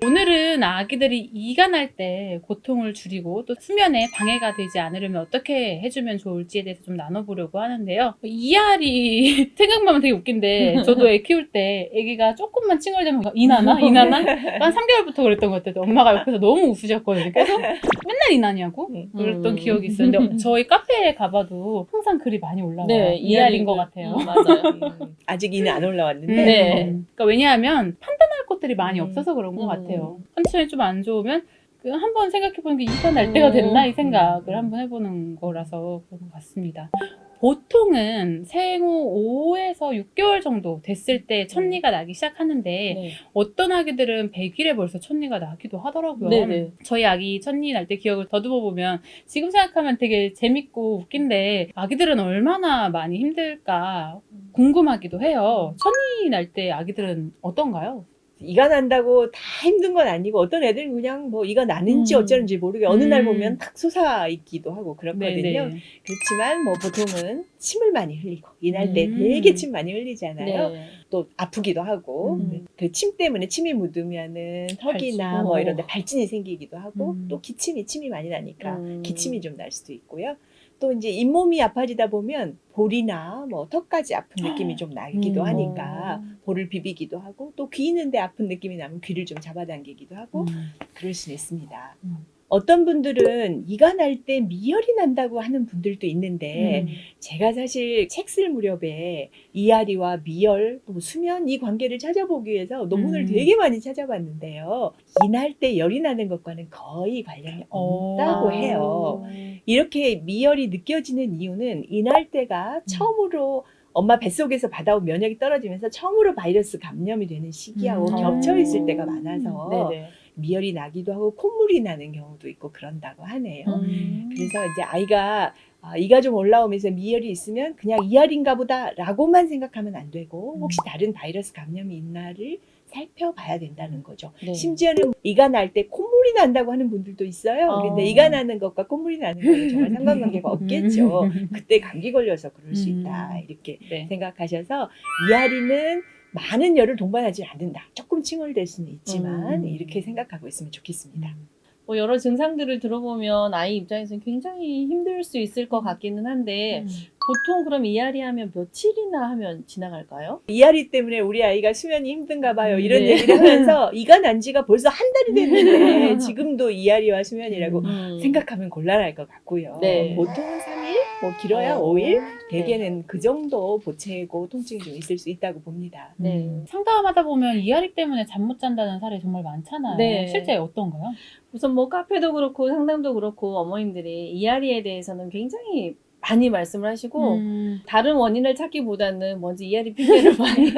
오늘은 아기들이 이가 날 때 고통을 줄이고 또 수면에 방해가 되지 않으려면 어떻게 해주면 좋을지에 대해서 좀 나눠보려고 하는데요. 이알이 생각만 하면 되게 웃긴데 저도 애 키울 때 애기가 조금만 칭얼대면 이나나? 이나나? 한 3개월부터 그랬던 것 같아요. 엄마가 옆에서 너무 웃으셨거든요. 그래서 맨날 이나냐고 그랬던 기억이 있었는데 저희 카페에 가봐도 항상 글이 많이 올라와요. 네, 이알인 것 같아요. 맞아요. 아직 이는 안 올라왔는데 네. 그러니까 왜냐하면 판단할 것들이 많이 없어서 그런 것 같아요. 컨디션이 좀 안 좋으면 한번 생각해보는 게 이가 날 때가 됐나 이 생각을 한번 해보는 거라서 그런 것 같습니다. 보통은 생후 5에서 6개월 정도 됐을 때 첫니가 나기 시작하는데 네. 어떤 아기들은 100일에 벌써 첫니가 나기도 하더라고요. 네네. 저희 아기 첫니 날 때 기억을 더듬어 보면 지금 생각하면 되게 재밌고 웃긴데 아기들은 얼마나 많이 힘들까 궁금하기도 해요. 첫니 날 때 아기들은 어떤가요? 이가 난다고 다 힘든 건 아니고 어떤 애들은 그냥 뭐 이가 나는지 어쩌는지 모르게 어느 날 보면 탁 솟아 있기도 하고 그렇거든요. 네네. 그렇지만 뭐 보통은 침을 많이 흘리고 이날 때 되게 침 많이 흘리잖아요. 네. 또 아프기도 하고 그 침 때문에 침이 묻으면은 턱이나 발진. 뭐 이런 데 발진이 생기기도 하고 또 침이 많이 나니까 기침이 좀 날 수도 있고요. 또 이제 잇몸이 아파지다 보면 볼이나 뭐 턱까지 아픈 느낌이 좀 나기도 하니까 볼을 비비기도 하고 또 귀 있는데 아픈 느낌이 나면 귀를 좀 잡아당기기도 하고 그럴 수는 있습니다. 어떤 분들은 이가 날 때 미열이 난다고 하는 분들도 있는데 제가 사실 책 쓸 무렵에 이알이와 미열, 또 수면 이 관계를 찾아보기 위해서 논문을 되게 많이 찾아봤는데요. 이 날 때 열이 나는 것과는 거의 관련이 없다고 해요. 이렇게 미열이 느껴지는 이유는 이 날 때가 처음으로 엄마 뱃속에서 받아온 면역이 떨어지면서 처음으로 바이러스 감염이 되는 시기하고 겹쳐 있을 때가 많아서 네네. 미열이 나기도 하고 콧물이 나는 경우도 있고 그런다고 하네요. 그래서 이제 아이가 이가 좀 올라오면서 미열이 있으면 그냥 이알인가 보다 라고만 생각하면 안 되고 혹시 다른 바이러스 감염이 있나를 살펴봐야 된다는 거죠. 네. 심지어는 이가 날 때 콧물이 난다고 하는 분들도 있어요. 근데 이가 나는 것과 콧물이 나는 거는 정말 상관관계가 없겠죠. 그때 감기 걸려서 그럴 수 있다 이렇게 네. 생각하셔서 이알이는 많은 열을 동반하지 않는다. 조금 칭얼댈 수는 있지만 이렇게 생각하고 있으면 좋겠습니다. 뭐 여러 증상들을 들어보면 아이 입장에서는 굉장히 힘들 수 있을 것 같기는 한데 보통 그럼 이알이 하면 며칠이나 하면 지나갈까요? 이알이 때문에 우리 아이가 수면이 힘든가 봐요. 이런 네. 얘기를 하면서 이가 난 지가 벌써 한 달이 됐는데 지금도 이알이와 수면이라고 생각하면 곤란할 것 같고요. 네. 보통은 3일, 뭐 길어야 5일, 대개는 그 정도 보채고 통증이 좀 있을 수 있다고 봅니다. 네. 상담하다 보면 이알이 때문에 잠 못 잔다는 사례 정말 많잖아요. 네. 실제 어떤가요? 우선 뭐 카페도 그렇고 상담도 그렇고 어머님들이 이알이에 대해서는 굉장히 많이 말씀을 하시고 다른 원인을 찾기보다는 먼저 이알이 핑계를 많이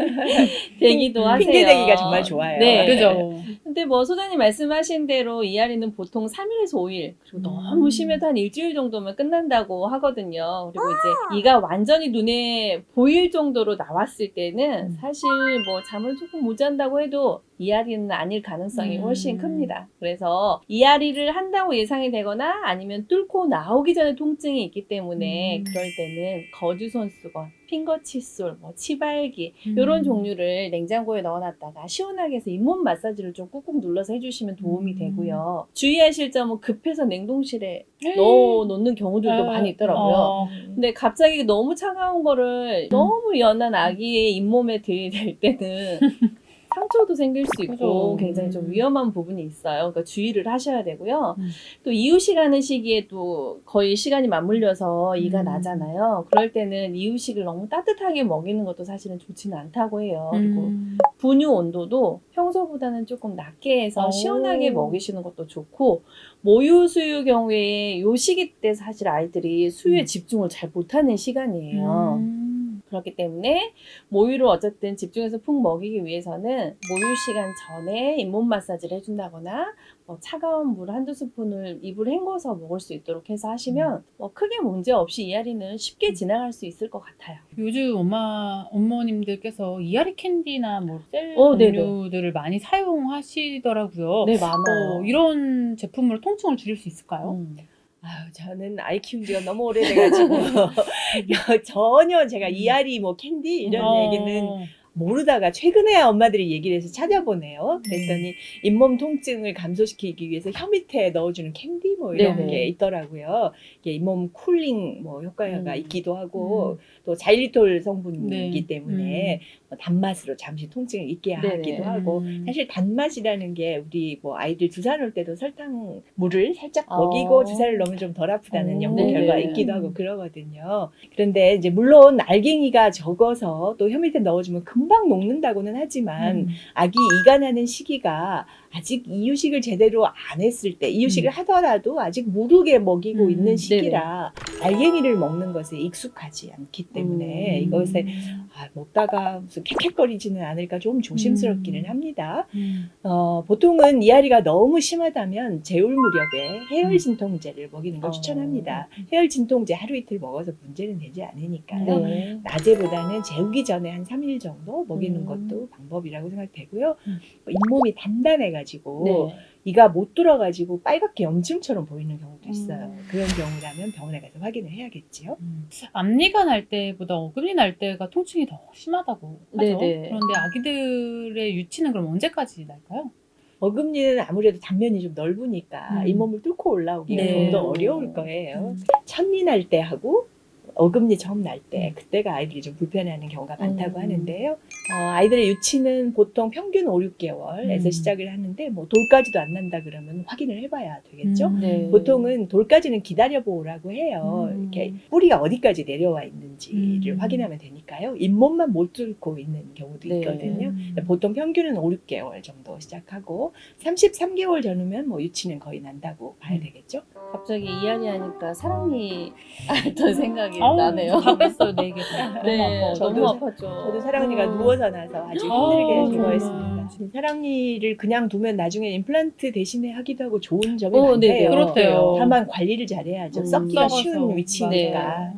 대기도 하세요. 핑계 대기가 정말 좋아요. 네. 그죠? 근데 뭐 소장님 말씀하신 대로 이알이는 보통 3일에서 5일 그리고 너무 심해도 한 일주일 정도면 끝난다고 하거든요. 그리고 이제 이가 완전히 눈에 보일 정도로 나왔을 때는 사실 뭐 잠을 조금 못 잔다고 해도 이알이는 아닐 가능성이 훨씬 큽니다. 그래서 이알이를 한다고 예상이 되거나 아니면 뚫고 나오기 전에 통증이 있기 때문에 그럴 때는 거주손수건, 핑거 칫솔, 뭐 치발기 이런 종류를 냉장고에 넣어놨다가 시원하게 해서 잇몸 마사지를 좀 꾹꾹 눌러서 해주시면 도움이 되고요. 주의하실 점은 급해서 냉동실에 넣어놓는 경우들도 많이 있더라고요. 근데 갑자기 너무 차가운 거를 너무 연한 아기의 잇몸에 들이댈 때는 상처도 생길 수 있고 그죠. 굉장히 좀 위험한 부분이 있어요. 그러니까 주의를 하셔야 되고요. 또 이유식하는 시기에 또 거의 시간이 맞물려서 이가 나잖아요. 그럴 때는 이유식을 너무 따뜻하게 먹이는 것도 사실은 좋지는 않다고 해요. 그리고 분유 온도도 평소보다는 조금 낮게 해서 시원하게 먹이시는 것도 좋고 모유 수유 경우에 요 시기 때 사실 아이들이 수유에 집중을 잘 못하는 시간이에요. 그렇기 때문에 모유를 어쨌든 집중해서 푹 먹이기 위해서는 모유 시간 전에 잇몸 마사지를 해준다거나 뭐 차가운 물 한두 스푼을 입을 헹궈서 먹을 수 있도록 해서 하시면 뭐 크게 문제 없이 이알이는 쉽게 지나갈 수 있을 것 같아요. 요즘 어머님들께서 이알이 캔디나 뭐 셀 네네. 종류들을 많이 사용하시더라고요. 네, 많아요. 이런 제품으로 통증을 줄일 수 있을까요? 아유, 저는 아이 키운 지가 너무 오래돼가지고 전혀 제가 이알이 뭐 캔디 이런 얘기는 모르다가 최근에야 엄마들이 얘기를 해서 찾아보네요. 그랬더니 잇몸 통증을 감소시키기 위해서 혀 밑에 넣어주는 캔디 뭐 이런 네네. 게 있더라고요. 이게 잇몸 쿨링 뭐 효과가 있기도 하고 또 자일리톨 성분이기 네. 때문에 뭐 단맛으로 잠시 통증을 잊게 하기도 하고 사실 단맛이라는 게 우리 뭐 아이들 주사 놓을 때도 설탕 물을 살짝 먹이고 주사를 넣으면 좀 덜 아프다는 연구 네네. 결과가 있기도 하고 그러거든요. 그런데 이제 물론 알갱이가 적어서 또 혀 밑에 넣어주면 금방 녹는다고는 하지만 아기 이가 나는 시기가 아직 이유식을 제대로 안 했을 때 이유식을 하더라도 아직 무르게 먹이고 있는 시기라 알갱이를 먹는 것에 익숙하지 않기 때문에 이것에 먹다가 무슨 캑캑거리지는 않을까 좀 조심스럽기는 합니다. 보통은 이앓이가 너무 심하다면 제울 무렵에 해열 진통제를 먹이는 걸 추천합니다. 해열 진통제 하루 이틀 먹어서 문제는 되지 않으니까요. 네. 낮에보다는 재우기 전에 한 3일 정도 먹이는 것도 방법이라고 생각되고요. 잇몸이 단단해가지고 네. 이가 못 들어가지고 빨갛게 염증처럼 보이는 경우도 있어요. 그런 경우라면 병원에 가서 확인을 해야겠지요. 앞니가 날 때보다 어금니 날 때가 통증이 더 심하다고 하죠. 네네. 그런데 아기들의 유치는 그럼 언제까지 날까요? 어금니는 아무래도 단면이 좀 넓으니까 잇몸을 뚫고 올라오기가 네. 좀 더 어려울 거예요. 첫니 날 때 하고 어금니 처음 날 때 그때가 아이들이 좀 불편해하는 경우가 많다고 하는데요. 아이들의 유치는 보통 평균 5, 6개월에서 시작을 하는데 뭐 돌까지도 안 난다 그러면 확인을 해봐야 되겠죠. 네. 보통은 돌까지는 기다려보라고 해요. 이렇게 뿌리가 어디까지 내려와 있는지를 확인하면 되니까요. 잇몸만 못 뚫고 있는 경우도 네. 있거든요. 보통 평균은 5, 6개월 정도 시작하고 33개월 전후면 뭐 유치는 거의 난다고 봐야 되겠죠. 갑자기 이앓이 하니까 사랑니 앓던 생각이 아우, 나네요. 다 뺐어요, 4개 다. 네, 너무 아파. 너무 아팠죠. 저도 사랑니가 누워서 나서 아주 아, 힘들게 정말. 제거했습니다. 사랑니를 그냥 두면 나중에 임플란트 대신에 하기도 하고 좋은 점이 네네. 많대요. 그렇대요. 다만 관리를 잘해야죠. 썩기가 썩어서. 쉬운 위치니까.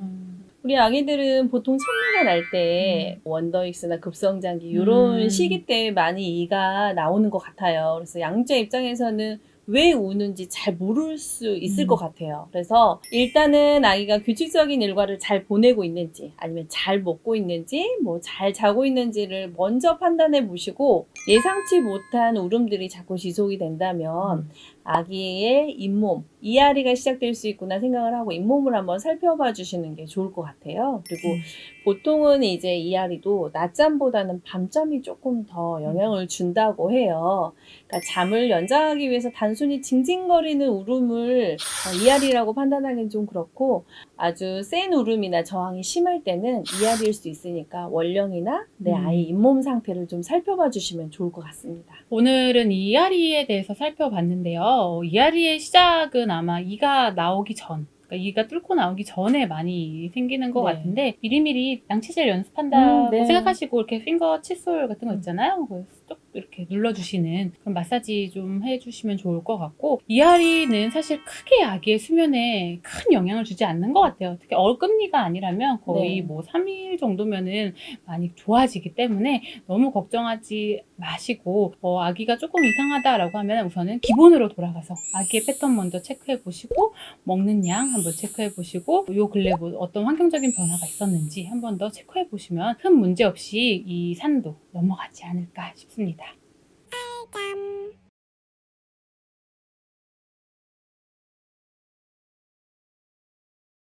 우리 아기들은 보통 첫니가 날 때 원더익스나 급성장기 이런 시기 때 많이 이가 나오는 것 같아요. 그래서 양자 입장에서는 왜 우는지 잘 모를 수 있을 것 같아요. 그래서 일단은 아기가 규칙적인 일과를 잘 보내고 있는지 아니면 잘 먹고 있는지 뭐 잘 자고 있는지를 먼저 판단해 보시고 예상치 못한 울음들이 자꾸 지속이 된다면 아기의 잇몸, 이앓이가 시작될 수 있구나 생각을 하고 잇몸을 한번 살펴봐 주시는 게 좋을 것 같아요. 그리고 보통은 이제 이앓이도 낮잠보다는 밤잠이 조금 더 영향을 준다고 해요. 그러니까 잠을 연장하기 위해서 단순히 징징거리는 울음을 이앓이라고 판단하기는 좀 그렇고 아주 센 울음이나 저항이 심할 때는 이앓이일 수 있으니까 원령이나 내 아이 잇몸 상태를 좀 살펴봐 주시면 좋을 것 같습니다. 오늘은 이앓이에 대해서 살펴봤는데요. 이앓이의 시작은 아마 이가 나오기 전, 그러니까 이가 뚫고 나오기 전에 많이 생기는 것 네. 같은데 미리미리 양치질 연습한다고 네. 생각하시고 이렇게 핑거 칫솔 같은 거 있잖아요. 그래서 쭉 이렇게 눌러주시는 그런 마사지 좀 해주시면 좋을 것 같고 이앓이는 사실 크게 아기의 수면에 큰 영향을 주지 않는 것 같아요. 특히 어금니가 아니라면 거의 네. 뭐 3일 정도면은 많이 좋아지기 때문에 너무 걱정하지 마시고 아기가 조금 이상하다라고 하면 우선은 기본으로 돌아가서 아기의 패턴 먼저 체크해 보시고 먹는 양 한번 체크해 보시고 요 근래 뭐 어떤 환경적인 변화가 있었는지 한 번 더 체크해 보시면 큰 문제 없이 이 산도 넘어가지 않을까 싶습니다.